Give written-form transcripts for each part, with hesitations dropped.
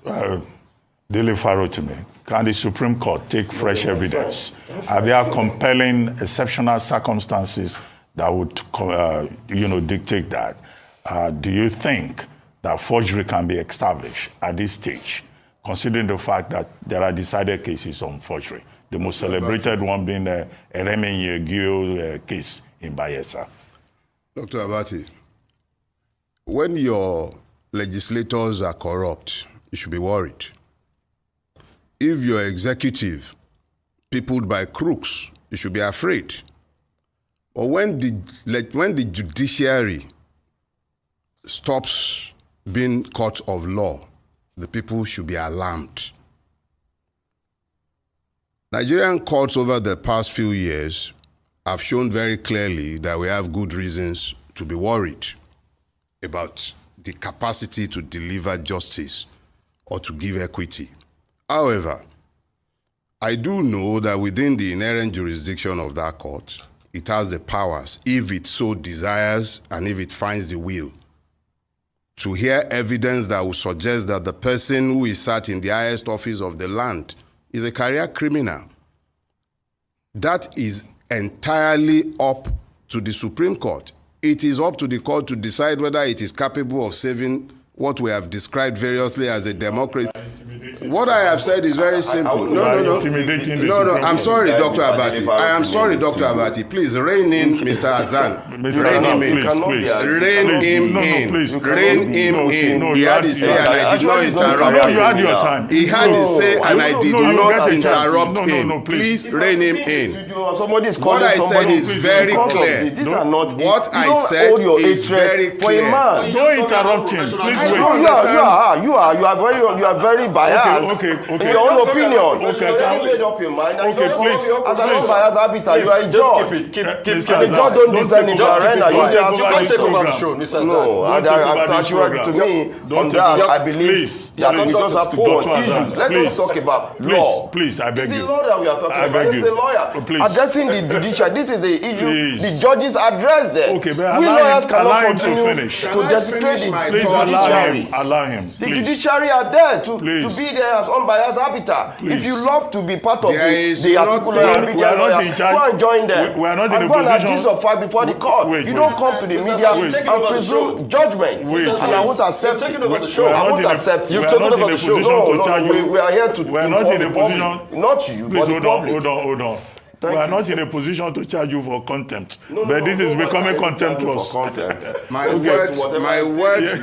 Dele Farotimi, can the Supreme Court take fresh evidence? Are there compelling exceptional circumstances that would, dictate that? Do you think that forgery can be established at this stage, considering the fact that there are decided cases on forgery? The most celebrated one being the Eremi Yegio case in Bayelsa. Dr. Abati, when your legislators are corrupt, you should be worried. If your executive peopled by crooks, you should be afraid. Or when the judiciary stops being court of law, the people should be alarmed. Nigerian courts over the past few years have shown very clearly that we have good reasons to be worried about the capacity to deliver justice or to give equity. However, I do know that within the inherent jurisdiction of that court, it has the powers, if it so desires and if it finds the will, to hear evidence that will suggest that the person who is sat in the highest office of the land is a career criminal. That is entirely up to the Supreme Court. It is up to the court to decide whether it is capable of saving what we have described variously as a democracy. What I have said is very simple. No. I'm sorry, Dr. Abati. I am sorry, Dr. Abati. Please rein in Mr. Azan. Rein him in. Rein him in. Rein him in. He had his say and I did not interrupt him. He had his say and I did not interrupt him. Please rein him in. What I said is very clear. What I said is very clear. Don't interrupt him. Please wait. You are very biased. Okay. In your own opinion. Okay, made up your mind. Please. As an unbiased arbiter, you are a judge. Keep the judge don't descend into arena. You just take over the show, Mr. To me, on that, I believe that we just have to go on issues. Let us talk about law. Please, I beg you. It's the law that we are talking about. It's the lawyer. Addressing the judiciary. This is the issue. The judges address them. Okay, but we lawyers cannot continue to desecrate the judiciary. Allow him. The judiciary are there to be there as unbiased arbiter. If you love to be part of the articulate media lawyer, go and join them. We are not in a position to fight before the court. You don't come to the media and presume judgment. And I won't accept it. I won't accept it. You've taken over the show. No, we are here to inform the public. Not you, but the public. Hold on. We are not in a position to charge you for contempt. But this is becoming contemptuous. My words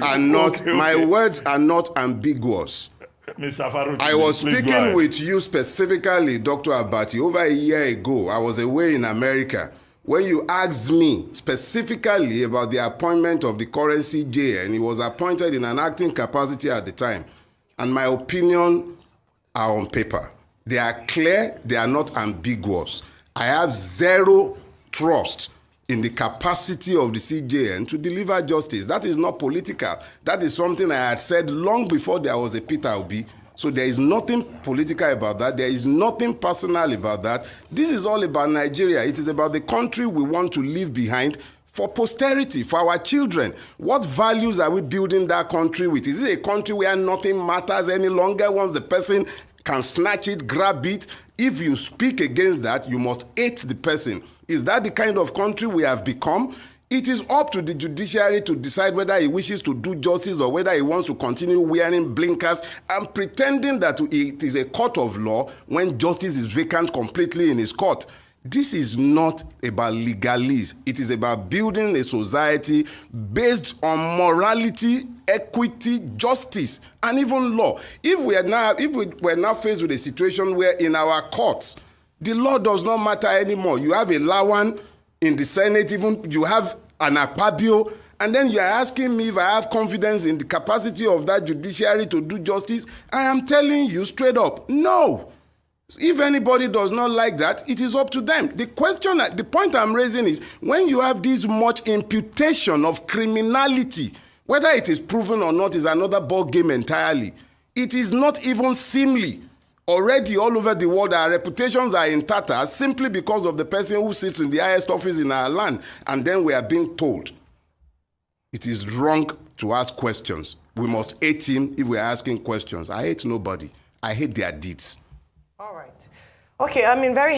are not ambiguous. Mr. Farotimi, I was speaking with you specifically, Dr. Abati, over a year ago. I was away in America when you asked me specifically about the appointment of the current CJ, and he was appointed in an acting capacity at the time. And my opinion are on paper. They are clear, they are not ambiguous. I have zero trust in the capacity of the CJN to deliver justice. That is not political. That is something I had said long before there was a Peter Obi. So there is nothing political about that. There is nothing personal about that. This is all about Nigeria. It is about the country we want to leave behind for posterity, for our children. What values are we building that country with? Is it a country where nothing matters any longer once the person can snatch it, grab it? If you speak against that, you must hate the person. Is that the kind of country we have become? It is up to the judiciary to decide whether he wishes to do justice or whether he wants to continue wearing blinkers and pretending that it is a court of law when justice is vacant completely in his court. This is not about legalese. It is about building a society based on morality, equity, justice, and even law. If we are now faced with a situation where in our courts, the law does not matter anymore. You have a Lawan in the Senate, even you have an Akpabio, and then you are asking me if I have confidence in the capacity of that judiciary to do justice. I am telling you straight up, no. If anybody does not like that, it is up to them. The point I'm raising is when you have this much imputation of criminality, whether it is proven or not is another ball game entirely. It is not even seemly. Already all over the world, our reputations are in tatters simply because of the person who sits in the highest office in our land. And then we are being told it is wrong to ask questions. we must hate him if we're asking questions. I hate nobody. I hate their deeds. All right. Okay, I mean, very...